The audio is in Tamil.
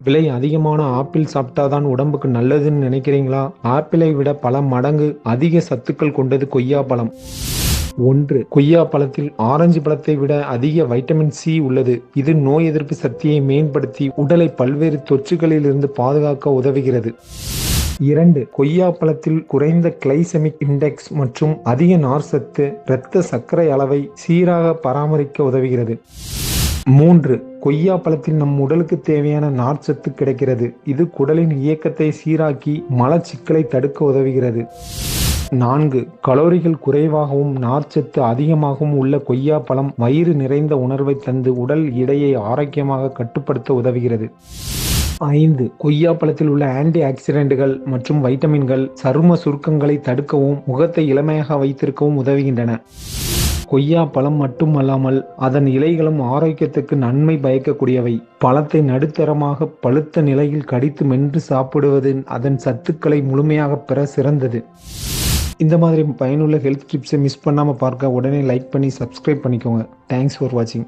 விலை அதிகமான ஆப்பிள் சாப்பிட்டாதான் உடம்புக்கு நல்லதுன்னு நினைக்கிறீங்களா? ஆப்பிளை விட பல மடங்கு அதிக சத்துக்கள் கொண்டது கொய்யா பழம். 1. கொய்யா பழத்தில் ஆரஞ்சு பழத்தை விட அதிக வைட்டமின் சி உள்ளது. இது நோய் எதிர்ப்பு சக்தியை மேம்படுத்தி உடலை பல்வேறு தொற்றுகளில் இருந்து பாதுகாக்க உதவுகிறது. 2. கொய்யா பழத்தில் குறைந்த கிளைசெமிக் இண்டெக்ஸ் மற்றும் அதிக நார்ச்சத்து இரத்த சர்க்கரை அளவை சீராக பராமரிக்க உதவுகிறது. 3. கொய்யா பழத்தில் நம் உடலுக்கு தேவையான நார்ச்சத்து கிடைக்கிறது. இது குடலின் இயக்கத்தை சீராக்கி மலச்சிக்கலை தடுக்க உதவுகிறது. 4. கலோரிகள் குறைவாகவும் நார்ச்சத்து அதிகமாகவும் உள்ள கொய்யா பழம் வயிறு நிறைந்த உணர்வை தந்து உடல் எடையை ஆரோக்கியமாக கட்டுப்படுத்த உதவுகிறது. 5. கொய்யா பழத்தில் உள்ள ஆன்டி ஆக்சிடென்ட்கள் மற்றும் வைட்டமின்கள் சரும சுருக்கங்களை தடுக்கவும் முகத்தை இளமையாக வைத்திருக்கவும் உதவுகின்றன. கொய்யா பழம் மட்டுமல்லாமல் அதன் இலைகளும் ஆரோக்கியத்துக்கு நன்மை பயக்கக்கூடியவை. பழத்தை நடுத்தரமாக பழுத்த நிலையில் கடித்து மென்று சாப்பிடுவது அதன் சத்துக்களை முழுமையாக பெற சிறந்தது. இந்த மாதிரி பயனுள்ள ஹெல்த் டிப்ஸை மிஸ் பண்ணாமல் பார்க்க உடனே லைக் பண்ணி சப்ஸ்கிரைப் பண்ணிக்கோங்க. தேங்க்ஸ் ஃபார் வாட்சிங்.